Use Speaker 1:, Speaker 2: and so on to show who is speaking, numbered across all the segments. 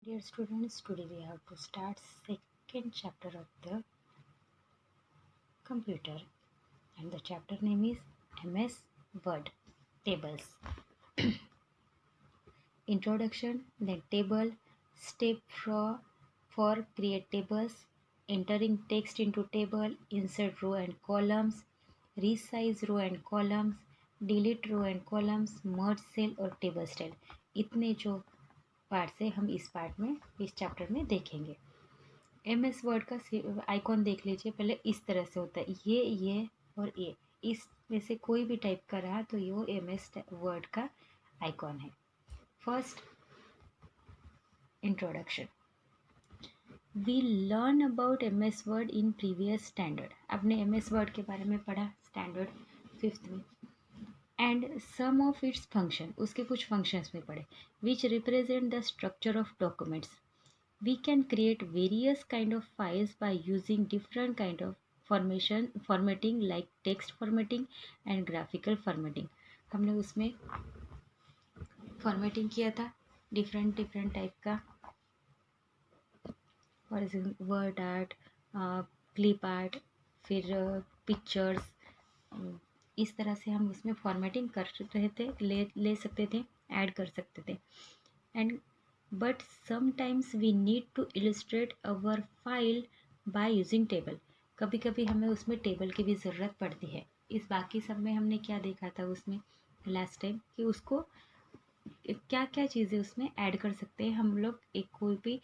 Speaker 1: Dear students, today we have to start second chapter of the computer, and the chapter name is MS Word Tables. Introduction, then table, step for create tables, entering text into table, insert row and columns, resize row and columns, delete row and columns, merge cell और table style. इतने जो part से हम इस chapter में देखेंगे. MS word का icon देख लीजिए. पहले इस तरह से होता है, ये और ये, इसमें से कोई भी टाइप कर रहा तो ये MS वर्ड का आइकॉन है. First, introduction. We learn about MS word in previous standard. आपने MS वर्ड के बारे में पढ़ा स्टैंडर्ड 5th में. And some of its function, उसके कुछ फंक्शंस में पढ़े, which represent the structure of documents. We can create various kind of files by using different kind of formatting like text formatting and graphical formatting. हमने उसमें formatting किया था different type का, for example word art, clip art, फिर pictures. इस तरह से हम उसमें फॉर्मेटिंग कर रहे थे, ले सकते थे, ऐड कर सकते थे. And but sometimes we need to illustrate our file by using table. कभी कभी हमें उसमें टेबल की भी ज़रूरत पड़ती है. इस बाकी सब में हमने क्या देखा था उसमें लास्ट टाइम, कि उसको क्या क्या चीज़ें उसमें ऐड कर सकते हैं हम लोग. एक कोई भी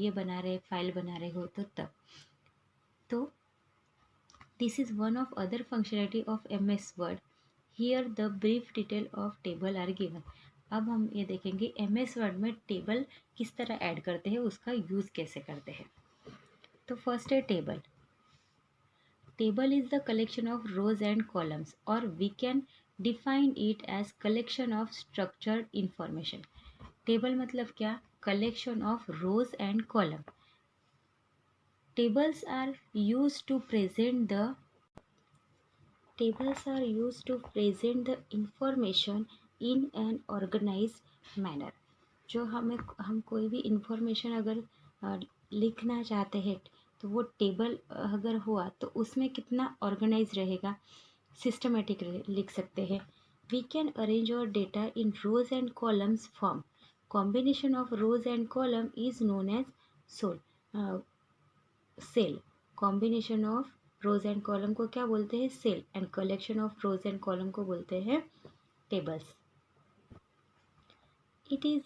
Speaker 1: ये बना रहे, फाइल बना रहे हो तो तब. तो this is one of other functionality of MS word. Here the brief detail of table are given. अब हम ये देखेंगे MS वर्ड में टेबल किस तरह ऐड करते हैं, उसका यूज़ कैसे करते हैं. तो फर्स्ट है table. Table is the collection of rows and columns, और we can define it as collection of structured information. Table मतलब क्या? Collection of rows and column. Tables are use to present the information in an organized manner. जो हम कोई भी information अगर लिखना चाहते हैं तो वो टेबल अगर हुआ तो उसमें कितना ऑर्गेनाइज रहेगा, सिस्टमेटिक लिख सकते हैं. वी कैन अरेंज और data in rows and columns form. Combination of rows and column is known as cell. Combination of rows and column को क्या बोलते हैं? Cell. And collection of rows and column को बोलते हैं tables. It is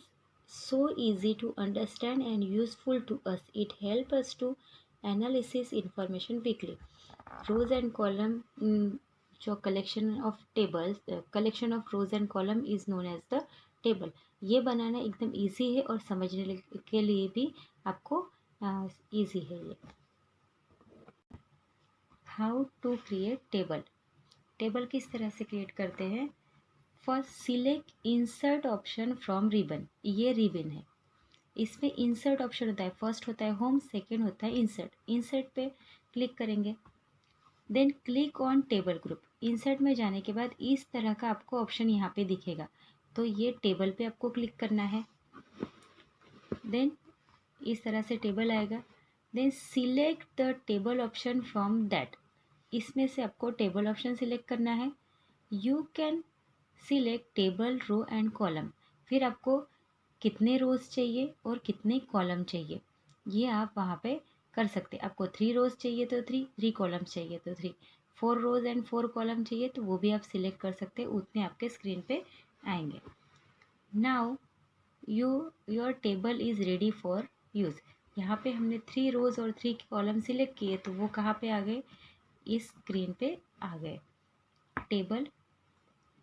Speaker 1: so easy to understand and useful to us. It helps us to analysis information quickly. Rows and column, जो collection of tables, collection of rows and column is known as the table. ये बनाना एकदम easy है और समझने के लिए भी आपको easy है ये. How to create table. Table किस तरह से क्रिएट करते हैं? First, select insert option from ribbon. ये रिबन है, इसमें इंसर्ट ऑप्शन होता है. फर्स्ट होता है होम, सेकंड होता है इंसर्ट. इंसर्ट पे क्लिक करेंगे, then click on table group. Insert में जाने के बाद इस तरह का आपको ऑप्शन यहाँ पे दिखेगा, तो ये टेबल पे आपको क्लिक करना है. देन इस तरह से टेबल आएगा. Then select the table option from that. इसमें से आपको टेबल ऑप्शन सिलेक्ट करना है. You can select table, row and column. फिर आपको कितने रोज चाहिए और कितने कॉलम चाहिए ये आप वहाँ पे कर सकते. आपको 3 रोज चाहिए तो 3 कॉलम्स चाहिए तो 3, 4 रोज एंड 4 कॉलम चाहिए तो वो भी आप सिलेक्ट कर सकते हैं. उतने आपके स्क्रीन पे आएंगे. Now your table is ready for use. यहाँ पे हमने 3 रोज और 3 कॉलम सिलेक्ट किए तो वो कहाँ पे आ गए? इस स्क्रीन पे आ गए. टेबल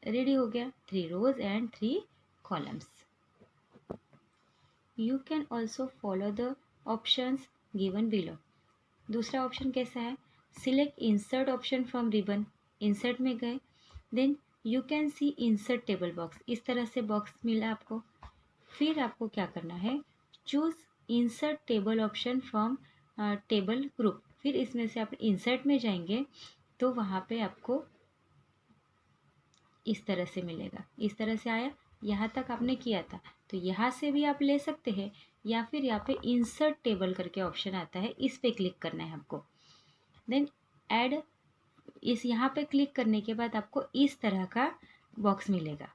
Speaker 1: रेडी हो गया, 3 rows and 3 columns. You can also follow the options given below. दूसरा ऑप्शन कैसा है? Select insert option from ribbon. Insert में गए, then you can see insert table box. इस तरह से बॉक्स मिला आपको. फिर आपको क्या करना है? Choose insert table option from table group. फिर इसमें से आप इंसर्ट में जाएंगे तो वहाँ पे आपको इस तरह से मिलेगा. इस तरह से आया यहाँ तक आपने किया था, तो यहाँ से भी आप ले सकते हैं, या फिर यहाँ पे इंसर्ट टेबल करके ऑप्शन आता है, इस पे क्लिक करना है आपको। देन ऐड, इस यहाँ पे क्लिक करने के बाद आपको इस तरह का बॉक्स मिलेगा।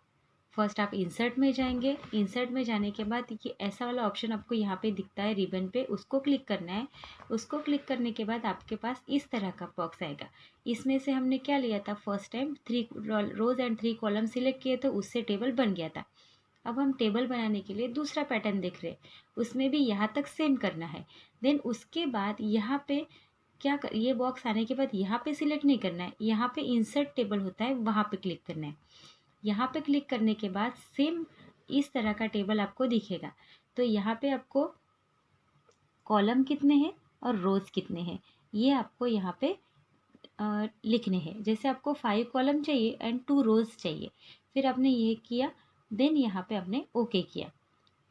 Speaker 1: फर्स्ट आप इंसर्ट में जाएंगे, इंसर्ट में जाने के बाद ये ऐसा वाला ऑप्शन आपको यहाँ पे दिखता है रिबन पे, उसको क्लिक करना है। उसको क्लिक करने के बाद आपके पास इस तरह का बॉक्स आएगा। इसमें से हमने क्या लिया था, first time 3 rows and 3 column select किए तो उससे टेबल बन गया था। अब हम टेबल बनाने के लिए दूसरा पैटर्न देख रहे हैं, उसमें भी यहाँ तक सेम करना है। देन उसके बाद यहाँ पे क्या कर, ये बॉक्स आने के बाद यहाँ पे सिलेक्ट नहीं करना है, यहाँ पे इंसर्ट टेबल होता है वहाँ पे क्लिक करना है। यहाँ पे क्लिक करने के बाद सेम इस तरह का टेबल आपको दिखेगा। तो यहाँ पे आपको कॉलम कितने हैं और रोज कितने हैं ये आपको यहाँ पे लिखने हैं। जैसे आपको 5 कॉलम चाहिए एंड 2 रोज चाहिए, फिर आपने ये किया, देन यहाँ पे आपने ओके किया।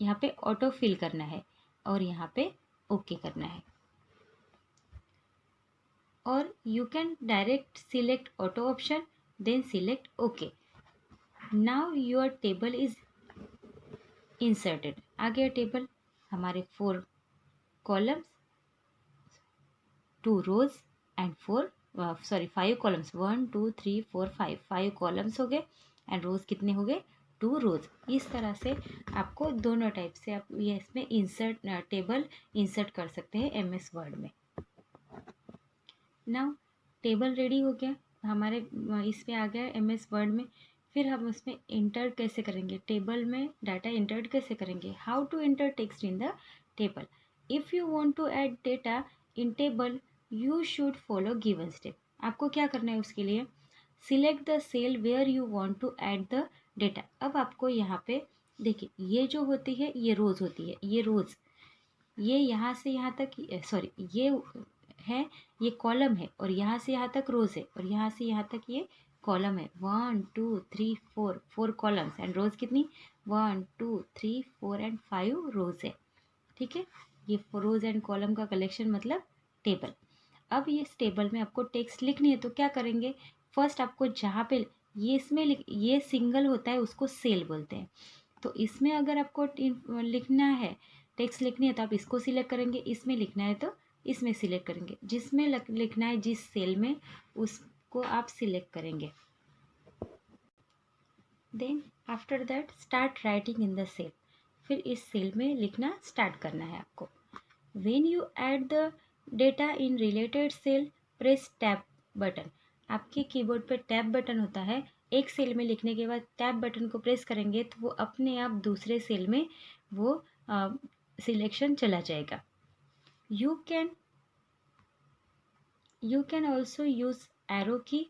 Speaker 1: यहाँ पे ऑटो फिल करना है और यहाँ पे ओके करना है। और you can direct select auto option, then select okay. Now your table is inserted. आ गया टेबल, हमारे 4 columns, 2 rows and 5 columns, 1 2 3 4 5 columns हो गए एंड रोज कितने हो गए, 2 रोज। इस तरह से आपको दोनों टाइप से आप ये इसमें इंसर्ट टेबल इंसर्ट कर सकते हैं MS वर्ड में। नाउ टेबल रेडी हो गया हमारे, इस पे आ गया MS वर्ड में। फिर हम उसमें इंटर कैसे करेंगे, टेबल में डाटा इंटर कैसे करेंगे, how to enter text in the table. If you want to add data in table you should follow given step. आपको क्या करना है उसके लिए, select the cell where you want to add the data. अब आपको यहाँ पे देखिए, ये जो होती है ये रोज़ होती है, ये रोज़, ये यहाँ से यहाँ तक, सॉरी ये है, ये कॉलम है, और यहाँ से यहाँ तक रोज़ है, और यहाँ से यहाँ तक ये कॉलम है। 1 2 3 4 कॉलम्स एंड रोज़ कितनी, 1 2 3 4 एंड 5 रोज़ है। ठीक है, ये रोज़ एंड कॉलम का कलेक्शन मतलब टेबल। अब ये इस टेबल में आपको टेक्स्ट लिखनी है तो क्या करेंगे, फर्स्ट आपको जहाँ पे ये इसमें ये सिंगल होता है उसको सेल बोलते हैं। तो इसमें अगर आपको लिखना है, टेक्स्ट लिखनी है तो आप इसको सिलेक्ट करेंगे, इसमें लिखना है तो इसमें सिलेक्ट करेंगे। जिसमें लिखना है जिस सेल में उसको आप सिलेक्ट करेंगे। Then after that start writing in the cell. फिर इस सेल में लिखना स्टार्ट करना है आपको। When you add the data in related cell press tab button. आपके कीबोर्ड पर टैब बटन होता है, एक सेल में लिखने के बाद टैब बटन को प्रेस करेंगे तो वो अपने आप दूसरे सेल में वो सिलेक्शन चला जाएगा। You can also use arrow key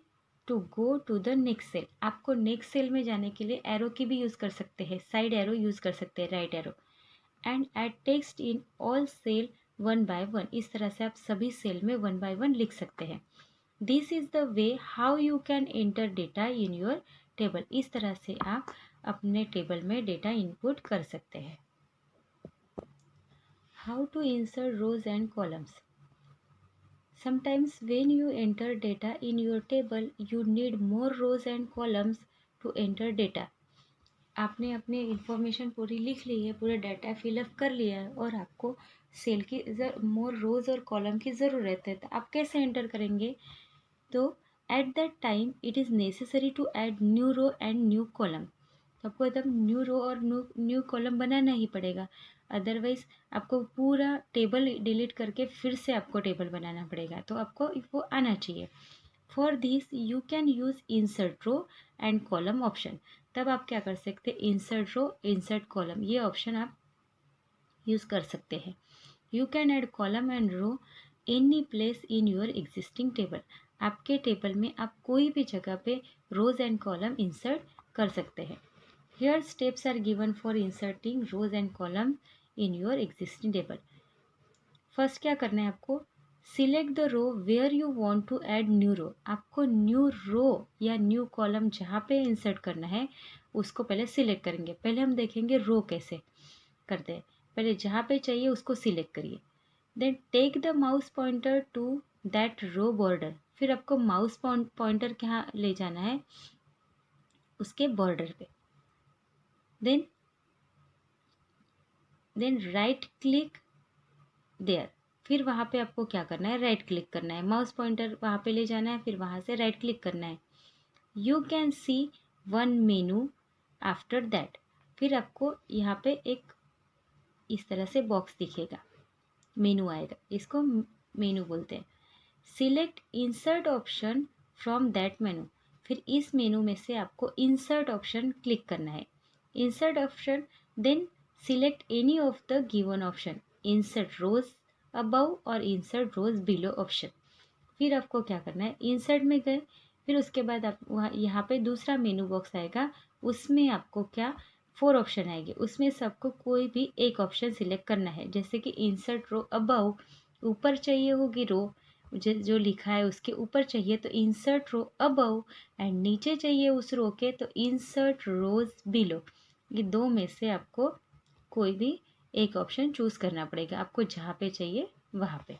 Speaker 1: to go to the next cell. आपको नेक्स्ट सेल में जाने के लिए एरो की भी यूज़ कर सकते हैं, साइड एरो यूज़ कर सकते हैं, right arrow. And add text in all cell 1 by 1। इस तरह से आप सभी सेल में 1 by 1 लिख सकते हैं। This is the way how you can enter data in your table. इस तरह से आप अपने टेबल में डेटा इनपुट कर सकते हैं। How to insert rows and columns. Sometimes when you enter data in your table, you need more rows and columns to enter data. आपने अपनी इंफॉर्मेशन पूरी लिख ली है, पूरा डाटा फिलअप कर लिया है और आपको सेल की मोर रोज और कॉलम की ज़रूरत है, तो आप कैसे एंटर करेंगे, तो at that time it is necessary to add new row and new column. तो आपको एकदम न्यू रो और न्यू कॉलम बनाना ही पड़ेगा, अदरवाइज आपको पूरा टेबल डिलीट करके फिर से आपको टेबल बनाना पड़ेगा। तो आपको वो आना चाहिए। For this you can use insert row and column option. तब आप क्या कर सकते हैं, इंसर्ट रो इंसर्ट कॉलम ये ऑप्शन आप यूज़ कर सकते हैं। You can add column and row any place in your existing table. आपके टेबल में आप कोई भी जगह पे रोज एंड कॉलम इंसर्ट कर सकते हैं। Here steps are given for inserting rows and columns in your existing table. First क्या करना है आपको, select the row where you want to add new row। आपको new row या new column जहाँ पे insert करना है उसको पहले select करेंगे। पहले हम देखेंगे row कैसे करते हैं। पहले जहाँ पे चाहिए उसको select करिए। Then take the mouse pointer to that row border। फिर आपको mouse pointer कहाँ ले जाना है, उसके border पे। Then right click there. फिर वहाँ पे आपको क्या करना है, राइट क्लिक करना है, माउस पॉइंटर वहाँ पे ले जाना है, फिर वहाँ से राइट क्लिक करना है। You can C one menu after that. फिर आपको यहाँ पे एक इस तरह से बॉक्स दिखेगा, मेनू आएगा, इसको मेनू बोलते हैं। Select insert option from that मेनू। फिर इस मेनू में से आपको इंसर्ट ऑप्शन क्लिक करना है। Insert option, then select any of the given option, insert rows above और इंसर्ट रोज बिलो ऑप्शन। फिर आपको क्या करना है, इंसर्ट में गए, फिर उसके बाद आप वहाँ यहाँ पे दूसरा मेनू बॉक्स आएगा, उसमें आपको क्या 4 ऑप्शन आएंगे, उसमें से आपको कोई भी एक ऑप्शन सिलेक्ट करना है। जैसे कि इंसर्ट रो अबव, ऊपर चाहिए होगी रो, जो लिखा है उसके ऊपर चाहिए तो इंसर्ट रो अबव, एंड नीचे चाहिए उस रो के तो इंसर्ट रोज बिलो। ये दो में से आपको कोई भी एक ऑप्शन चूज करना पड़ेगा, आपको जहाँ पे चाहिए वहाँ पे।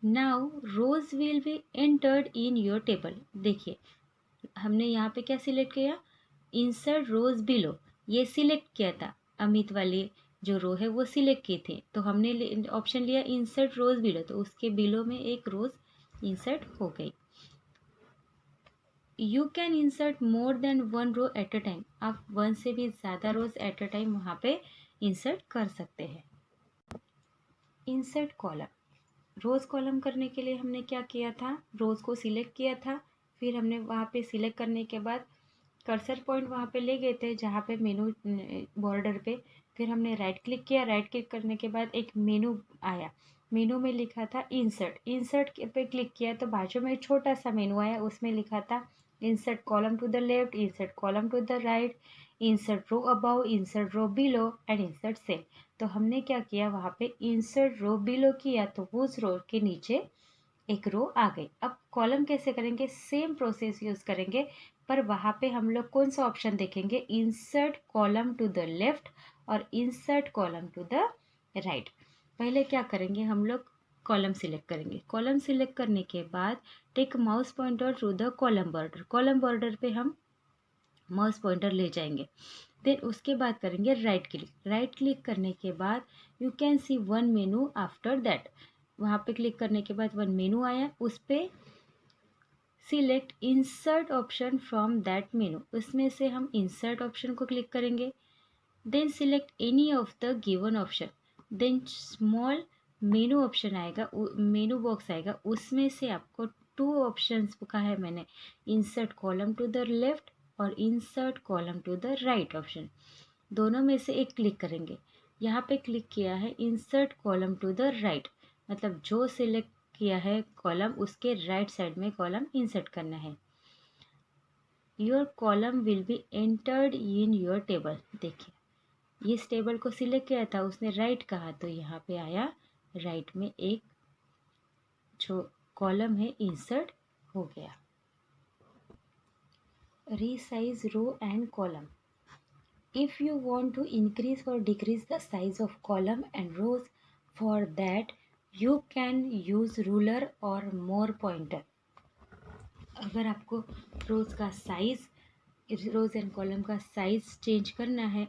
Speaker 1: Now rows will be entered in your table. देखिए हमने यहाँ पे क्या सिलेक्ट किया, इंसर्ट रोज बिलो, ये सिलेक्ट किया था, अमित वाली जो रो है वो सिलेक्ट किए थे, तो हमने ऑप्शन लिया इंसर्ट रोज बिलो, तो उसके बिलो में एक रोज इंसर्ट हो गई। You can insert more than one row at a time. आप वन से भी ज़्यादा रोज एट अ टाइम वहाँ पे इंसर्ट कर सकते हैं। इंसर्ट कॉलम, रोज़ कॉलम करने के लिए हमने क्या किया था, रोज़ को सिलेक्ट किया था, फिर हमने वहाँ पे सिलेक्ट करने के बाद कर्सर पॉइंट वहाँ पे ले गए थे जहाँ पे मेनू बॉर्डर पे, फिर हमने राइट क्लिक किया, राइट क्लिक करने के बाद एक मेनू आया, मेनू में लिखा था इंसर्ट, इंसर्ट पे क्लिक किया तो बाजू में छोटा सा मेनू आया, उसमें लिखा था insert column to the left, insert column to the right, insert row above, insert row below and insert cell. तो हमने क्या किया, वहाँ पे इंसर्ट रो बिलो किया तो उस रो के नीचे एक रो आ गई। अब कॉलम कैसे करेंगे, सेम प्रोसेस यूज करेंगे, पर वहाँ पे हम लोग कौन सा ऑप्शन देखेंगे, insert column to the left और insert column to the right. पहले क्या करेंगे, हम लोग कॉलम सिलेक्ट करेंगे, कॉलम सिलेक्ट करने के बाद take mouse pointer to the column border, column border पे हम माउस पॉइंटर ले जाएंगे। देन उसके बाद करेंगे राइट क्लिक, राइट क्लिक करने के बाद you can C one menu after that, वहाँ पे क्लिक करने के बाद वन मेनू आया, उस पर select insert option from that menu, उसमें से हम इंसर्ट ऑप्शन को क्लिक करेंगे। Then select any of the given option, then small menu option आएगा, मेनू बॉक्स आएगा, उसमें से आपको 2 ऑप्शंस का है मैंने, insert column to the left और insert column to the right option, दोनों में से एक क्लिक करेंगे। यहाँ पे क्लिक किया है insert column to the right, मतलब जो सिलेक्ट किया है कॉलम उसके राइट साइड में कॉलम इंसर्ट करना है। Your column will be entered in your table. देखिए इस टेबल को सिलेक्ट किया था, उसने राइट कहा तो यहाँ पे आया राइट में एक जो कॉलम है इंसर्ट हो गया। Resize row and column, if you want to increase or decrease the size of column and rows, for that you can use ruler or more pointer। अगर आपको रोज का साइज, रोज एंड कॉलम का size change करना है,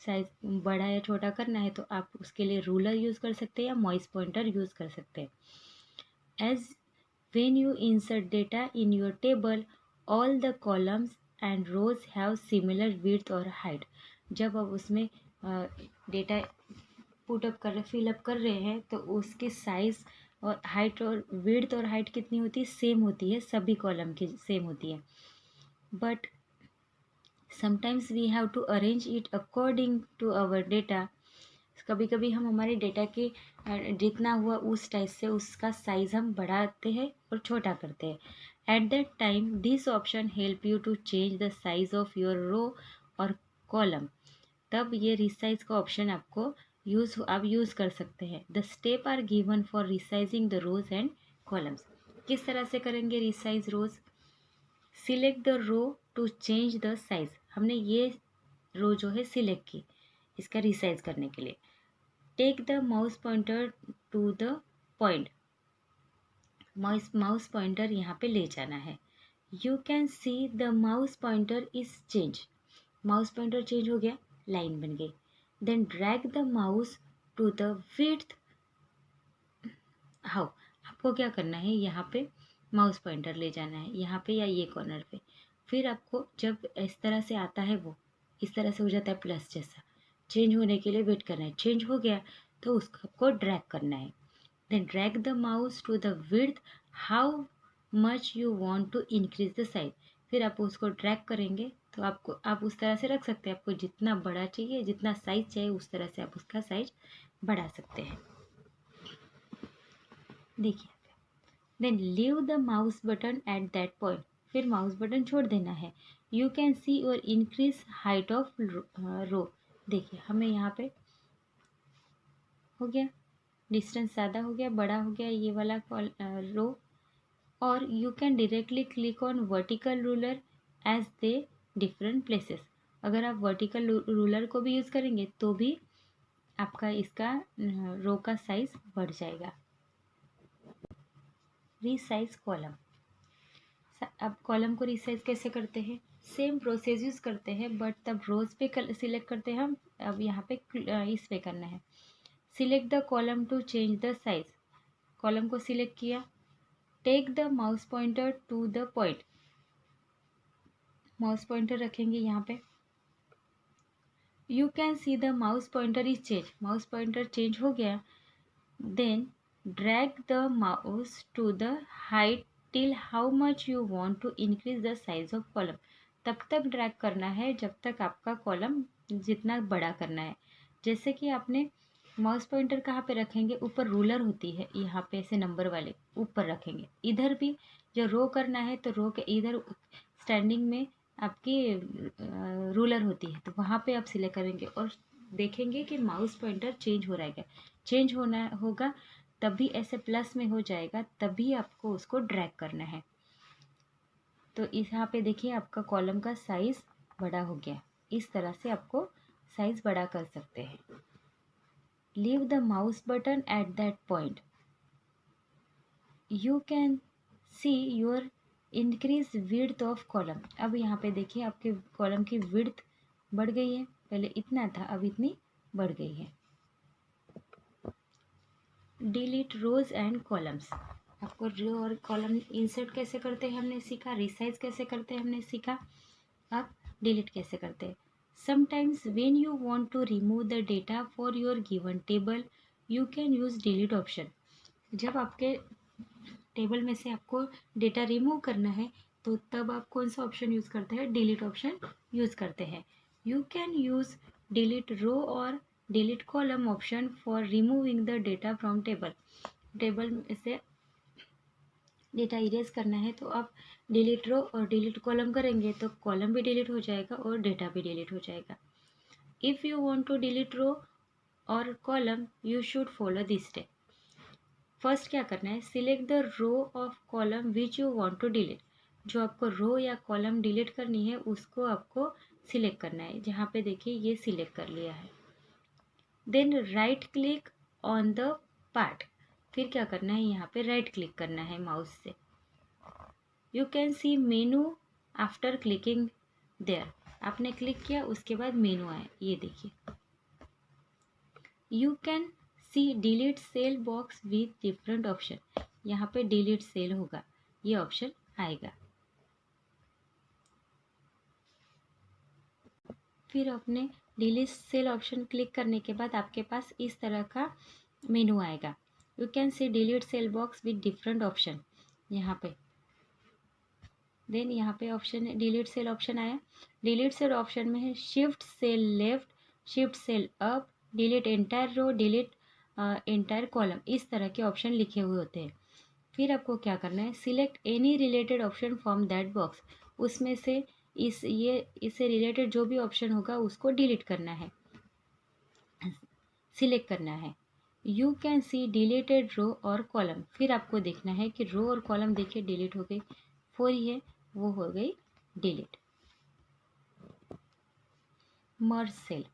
Speaker 1: size बड़ा या छोटा करना है तो आप उसके लिए रूलर यूज कर सकते हैं या मॉइस पॉइंटर यूज कर सकते हैं। As when you insert data in your table, all the columns and rows have similar width or height। जब आप उसमें डेटा पुटअप कर रहे, फिलअप कर रहे हैं तो उसके साइज और हाइट और विड्थ और हाइट कितनी होती है, सेम होती है, सभी कॉलम की सेम होती है। But sometimes we have to arrange it according to our data. कभी कभी हम हमारे डेटा के जितना हुआ उस टाइप से उसका साइज हम बढ़ाते हैं और छोटा करते हैं। At that time this option help you to change the size of your row और कॉलम। तब ये रिसाइज का ऑप्शन आपको आप यूज़ कर सकते हैं। The step are given for resizing the rows and columns. किस तरह से करेंगे resize rows, select the row to change the size. हमने ये रो जो है सिलेक्ट की इसका रिसाइज करने के लिए। Take the mouse pointer to the point, mouse pointer यहाँ पे ले जाना है, you can see the mouse pointer is change, mouse pointer change हो गया, लाइन बन गई। Then drag the mouse to the width, how, आपको क्या करना है, यहाँ पे माउस पॉइंटर ले जाना है यहाँ पे या ये कॉर्नर पे, फिर आपको जब इस तरह से आता है वो इस तरह से हो जाता है प्लस जैसा, चेंज होने के लिए वेट करना है, चेंज हो गया तो उसको आपको ड्रैग करना है। Then drag the mouse to the width how much you want to increase the size, फिर आप उसको ड्रैग करेंगे तो आपको आप उस तरह से रख सकते हैं, आपको जितना बड़ा चाहिए जितना साइज चाहिए उस तरह से आप उसका साइज बढ़ा सकते हैं। देखिए, then leave the mouse button at that point, फिर माउस बटन छोड़ देना है। यू कैन सी और इंक्रीज हाइट ऑफ रो, देखिए हमें यहाँ पे हो गया, डिस्टेंस ज़्यादा हो गया, बड़ा हो गया ये वाला रो। और you can directly click on vertical ruler as they different places, अगर आप वर्टिकल रूलर को भी यूज़ करेंगे तो भी आपका इसका रो का साइज बढ़ जाएगा। रीसाइज कॉलम, अब कॉलम को रीसाइज कैसे करते हैं, सेम प्रोसेस यूज करते हैं बट तब रोज पे सिलेक्ट करते हैं हम, अब यहाँ पे इस पे करना है। Select the column to change the size, column को सिलेक्ट किया, take the mouse pointer to the point, mouse pointer रखेंगे यहाँ पे। You can see the mouse pointer is change, mouse pointer change हो गया। Then drag the mouse to the height till how much you want to increase the size of column, तब तक drag करना है जब तक आपका कॉलम जितना बड़ा करना है। जैसे कि आपने माउस पॉइंटर कहाँ पे रखेंगे, ऊपर रूलर होती है यहाँ पे ऐसे नंबर वाले ऊपर रखेंगे, इधर भी जो रो करना है तो रो के इधर स्टैंडिंग में आपकी रूलर होती है तो वहाँ पे आप सिलेक्ट करेंगे और देखेंगे कि माउस पॉइंटर चेंज हो रहा है क्या, चेंज होना होगा तभी ऐसे प्लस में हो जाएगा, तभी आपको उसको ड्रैग करना है। तो इस यहाँ पे देखिए आपका कॉलम का साइज बड़ा हो गया, इस तरह से आपको साइज बड़ा कर सकते हैं। Leave the mouse button at that point, you can see your increase width of column, अब यहाँ पे देखिए आपके कॉलम की विड्थ बढ़ गई है, पहले इतना था अब इतनी बढ़ गई है। डिलीट रोज एंड कॉलम्स, आपको रो और कॉलम इंसर्ट कैसे करते हैं हमने सीखा, रिसाइज कैसे करते हैं हमने सीखा, अब डिलीट कैसे करते हैं। Sometimes when you want to remove the data for your given table you can use delete option, जब आपके टेबल में से आपको डेटा रिमूव करना है तो तब आप कौन सा ऑप्शन यूज़ करते हैं, डिलीट ऑप्शन यूज़ करते हैं। You can use delete row और delete column option for removing the data from table, table में से डेटा इरेज करना है तो आप डिलीट रो और डिलीट कॉलम करेंगे तो कॉलम भी डिलीट हो जाएगा और डेटा भी डिलीट हो जाएगा। If you want to delete row और column you should follow this step. First क्या करना है, select the row of column which you want to delete, जो आपको रो या कॉलम डिलीट करनी है उसको आपको सिलेक्ट करना है, जहाँ पे देखिए ये सिलेक्ट कर लिया है। Then right click on the part, फिर क्या करना है, यहाँ पे राइट क्लिक करना है माउस से। You can see menu after clicking there, आपने क्लिक किया उसके बाद मेनू आया, ये देखिए। You can see delete cell box with different option, यहाँ पे डिलीट सेल होगा ये ऑप्शन आएगा। फिर अपने डिलीट सेल ऑप्शन क्लिक करने के बाद आपके पास इस तरह का मेनू आएगा। You can see delete cell box with different option, यहाँ पे देन यहाँ पे ऑप्शन डिलीट सेल ऑप्शन आया। डिलीट सेल ऑप्शन में है shift cell left, shift cell up, delete entire row, delete entire column, इस तरह के ऑप्शन लिखे हुए होते हैं। फिर आपको क्या करना है, select any related option from that box, उसमें से इससे रिलेटेड जो भी ऑप्शन होगा उसको डिलीट करना है, सिलेक्ट करना है। यू कैन सी डिलीटेड रो और कॉलम, फिर आपको देखना है कि रो और कॉलम देखिए डिलीट हो गई, 4 ही है वो हो गई delete. Merge cell,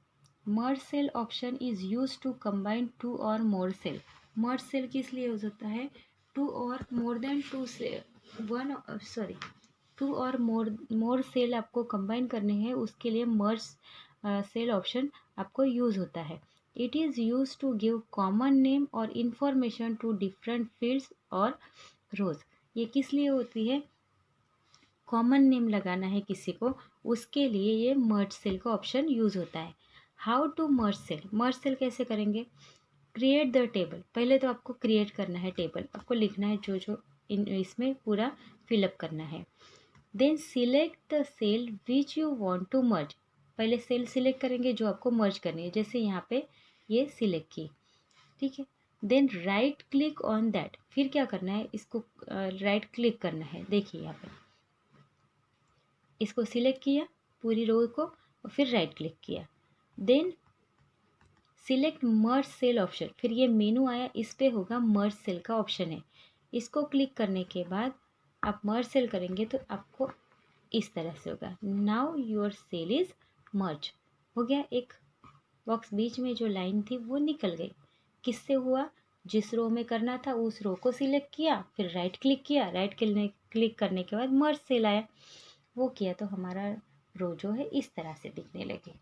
Speaker 1: merge cell option is use to combine 2 और मोर सेल, मर्ज सेल किस लिए हो सकता है, 2 और मोर देन 2 से 1 sorry to or more cell आपको कंबाइन करने हैं, उसके लिए मर्ज सेल ऑप्शन आपको यूज़ होता है। It is use to give common name और इन्फॉर्मेशन टू डिफरेंट फील्ड्स और रोज। ये किस लिए होती है? कॉमन नेम लगाना है किसी को, उसके लिए ये मर्ज सेल का ऑप्शन यूज़ होता है। हाउ टू मर्ज सेल कैसे करेंगे? Create the table. पहले तो आपको क्रिएट करना है टेबल, आपको लिखना है जो जो इसमें पूरा फिलअप करना है। Then select the cell which you want to merge. पहले सेल सिलेक्ट करेंगे जो आपको मर्ज करनी है, जैसे यहाँ पे ये सिलेक्ट की, ठीक है। Then right click on that. फिर क्या करना है, इसको राइट क्लिक करना है। देखिए यहाँ पे इसको सिलेक्ट किया पूरी रो को और फिर राइट क्लिक किया। Then select merge cell option. फिर ये मेनू आया, इस पे होगा मर्ज सेल का ऑप्शन है। इसको क्लिक करने के बाद आप मर्ज सेल करेंगे तो आपको इस तरह से होगा, now your cell is merge. हो गया, एक बॉक्स बीच में जो लाइन थी वो निकल गई। किससे हुआ? जिस रो में करना था उस रो को सिलेक्ट किया, फिर राइट क्लिक किया, राइट क्लिक करने के बाद मर्ज सेल आया, वो किया तो हमारा रो जो है इस तरह से दिखने लगे।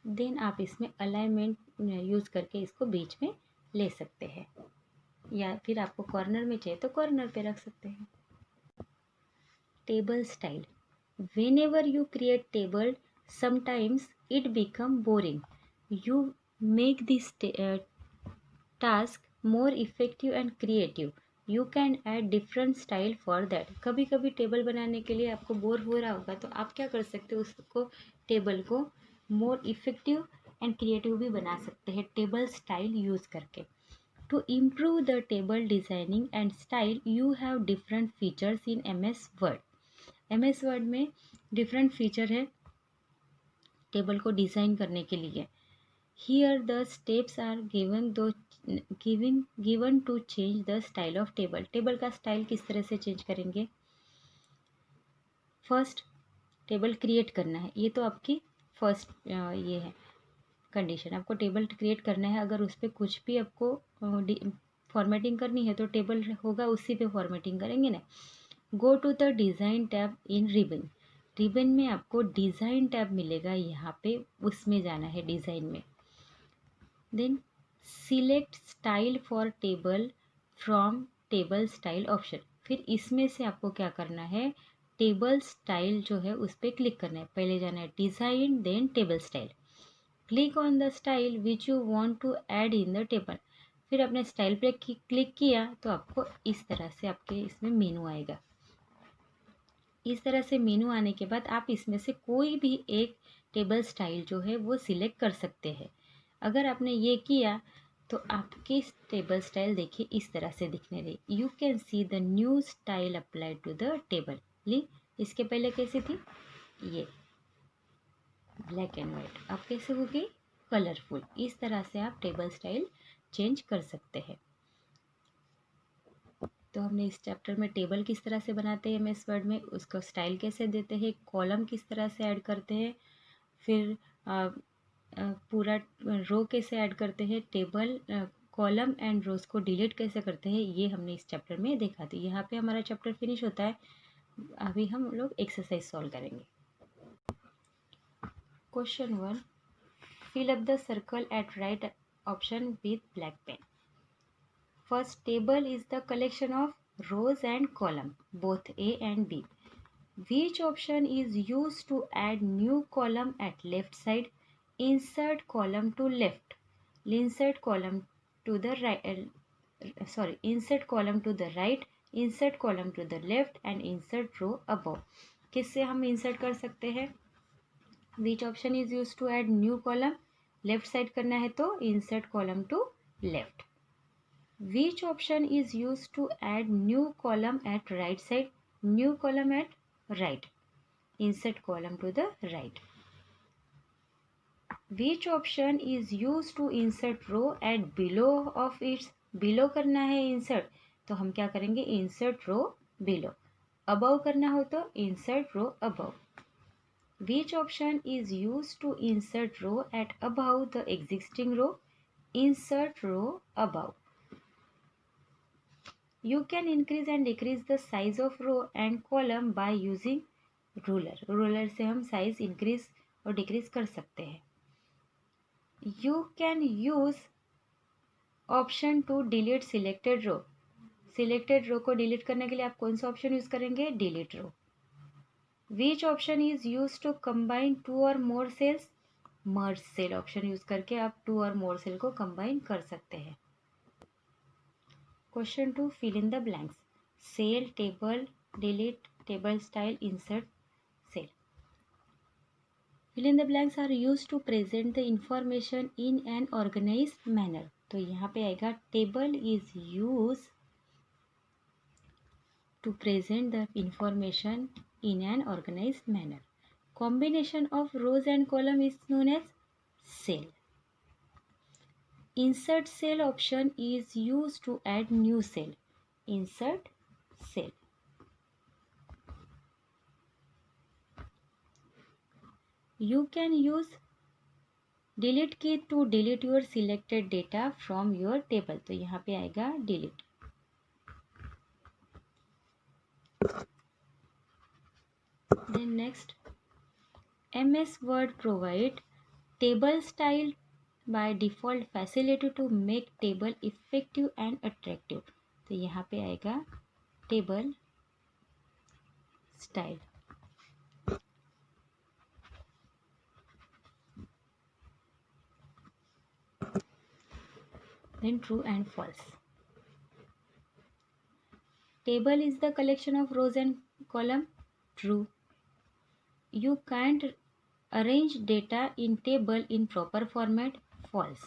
Speaker 1: देन आप इसमें अलाइनमेंट यूज़ करके इसको बीच में ले सकते हैं, या फिर आपको कॉर्नर में चाहिए तो कॉर्नर पे रख सकते हैं। Table style. Whenever you create table, sometimes it become boring. You make this task more effective and creative. You can add different style for that. कभी कभी टेबल बनाने के लिए आपको बोर हो रहा होगा तो आप क्या कर सकते हो, उसको टेबल को मोर इफेक्टिव एंड क्रिएटिव भी बना सकते हैं टेबल स्टाइल यूज़ करके। To improve the table designing and style, you have different features in MS Word. MS Word में डिफरेंट फीचर है टेबल को डिज़ाइन करने के लिए। Here the steps are given to change the style of table. Table का style किस तरह से चेंज करेंगे? फर्स्ट, टेबल क्रिएट करना है, ये तो आपकी फर्स्ट ये है कंडीशन। आपको टेबल क्रिएट करना है, अगर उस पर कुछ भी आपको फॉर्मेटिंग करनी है तो टेबल होगा उसी पे फॉर्मेटिंग करेंगे ना। Go to the design tab in ribbon. Ribbon में आपको डिज़ाइन टैब मिलेगा, यहाँ पे उसमें जाना है डिज़ाइन में। Then select style for table from table style option. फिर इसमें से आपको क्या करना है, टेबल स्टाइल जो है उस पर क्लिक करना है। पहले जाना है design, then table style. Click on the style which you want to add in the table. फिर अपने स्टाइल पे क्लिक किया तो आपको इस तरह से आपके इसमें मेनू आएगा। इस तरह से मेनू आने के बाद आप इसमें से कोई भी एक टेबल स्टाइल जो है वो सिलेक्ट कर सकते हैं। अगर आपने ये किया तो आपकी टेबल स्टाइल देखिए इस तरह से दिखने रही। You can see the new style apply to the table. ली, इसके पहले कैसी थी? ये ब्लैक एंड वाइट, अब कैसे होगी? कलरफुल। इस तरह से आप टेबल स्टाइल चेंज कर सकते हैं। तो हमने इस चैप्टर में टेबल किस तरह से बनाते हैं एमएस वर्ड में, उसका स्टाइल कैसे देते हैं, कॉलम किस तरह से ऐड करते हैं, फिर पूरा रो कैसे ऐड करते हैं, टेबल कॉलम एंड रोज को डिलीट कैसे करते हैं, ये हमने इस चैप्टर में देखा था। यहाँ पे हमारा चैप्टर फिनिश होता है। अभी हम लोग एक्सरसाइज सॉल्व करेंगे। Question 1, fill up the circle at right option with black pen. First, table is the collection of rows and column, both A and B. Which option is used to add new column at left side? Insert column to left. Insert column to the right. Insert column to the right. Insert column to the left and insert row above. किससे हम insert कर सकते हैं? Which option is used to add new column? Left side करना है तो insert column to left. Which option is used to add new column at right side? New column at right. Insert column to the right. Which option is used to insert row at below of its? Below करना है insert तो हम क्या करेंगे? Insert row below. Above करना हो तो insert row above. Which option is used to insert row at above the existing row? Insert row above. You can increase and decrease the size of row and column by using ruler. Ruler से हम size increase और decrease कर सकते हैं. You can use option to delete selected row. Selected row को delete करने के लिए आप कौन सा ऑप्शन यूज करेंगे? Delete row. Which option is use to combine two or more cells? Merge cell option use करके आप टू और मोर सेल को कंबाइन कर सकते हैं. Question 2, fill in the blanks. Cell, table, delete, table style, insert, cell. Fill in the blanks are use to present the information in an organized manner. तो यहाँ पे आएगा table is use to present the information in an organized manner. Combination of rows and column is known as cell. Insert cell option is used to add new cell. Insert cell. You can use delete key to delete your selected data from your table. तो यहाँ पे आएगा delete. Then next, MS Word provide table style by default facility to make table effective and attractive. तो यहाँ पे आएगा table style. Then true and false. Table is the collection of rows and column. True. You can't arrange data in table in proper format. False.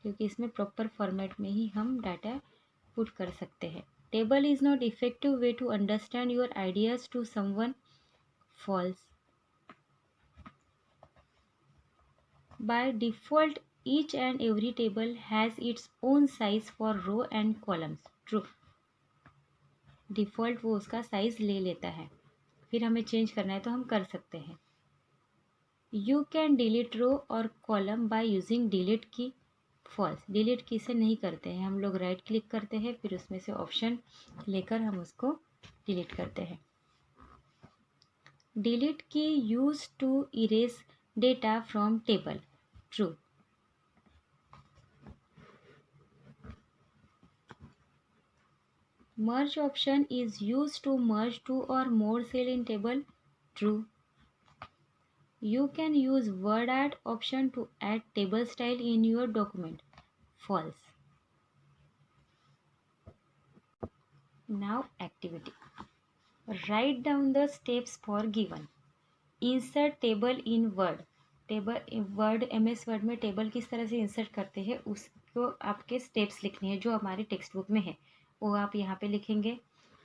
Speaker 1: क्योंकि इसमें proper format में ही हम data put कर सकते हैं. Table is not effective way to understand your ideas to someone. False. By default, each and every table has its own size for row and columns. True. Default वो उसका size ले लेता है, फिर हमें चेंज करना है तो हम कर सकते हैं. यू कैन डिलीट रो और कॉलम बाय यूजिंग डिलीट की. फॉल्स. डिलीट की से नहीं करते हैं, हम लोग राइट क्लिक करते हैं, फिर उसमें से ऑप्शन लेकर हम उसको डिलीट करते हैं. Delete key use to erase data from table. True. Merge option is used to merge two or more cell in table. True. You can use word add option to add table style in your document. False. Now activity. Write down the steps for given. Insert table in Word. Word MS Word में table किस तरह से insert करते हैं उसको आपके steps लिखने हैं जो हमारी टेक्स्ट बुक में है, वो आप यहाँ पे लिखेंगे.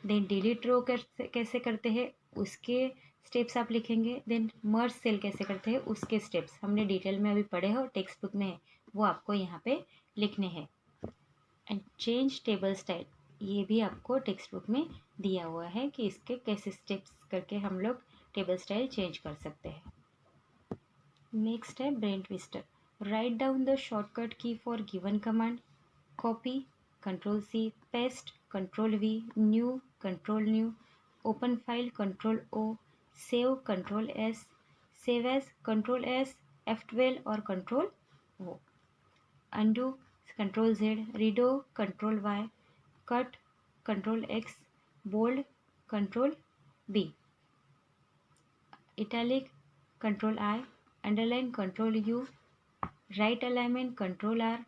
Speaker 1: देन डिलीट रो कैसे करते हैं उसके स्टेप्स आप लिखेंगे. देन मर्ज सेल कैसे करते हैं उसके स्टेप्स हमने डिटेल में अभी पढ़े हो, टेक्स्ट बुक में है, वो आपको यहाँ पे लिखने हैं. एंड चेंज टेबल स्टाइल, ये भी आपको टेक्स्ट बुक में दिया हुआ है कि इसके कैसे स्टेप्स करके हम लोग टेबल स्टाइल चेंज कर सकते हैं. नेक्स्ट है brain twister. Write down the shortcut key for given command. Copy Control C, paste Control V, new Control new, open file Control O, save Control S, save as Control S, F12 और Control O, undo Control Z, redo Control Y, cut Control X, bold Control B, italic Control I, underline Control U, right alignment Control R,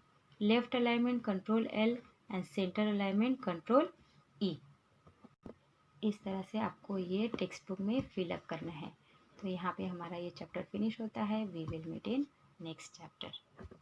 Speaker 1: left alignment Control L and centre alignment control ई. इस तरह से आपको ये text book में fill up करना है. तो यहाँ पे हमारा ये चैप्टर फिनिश होता है. We will meet in next chapter.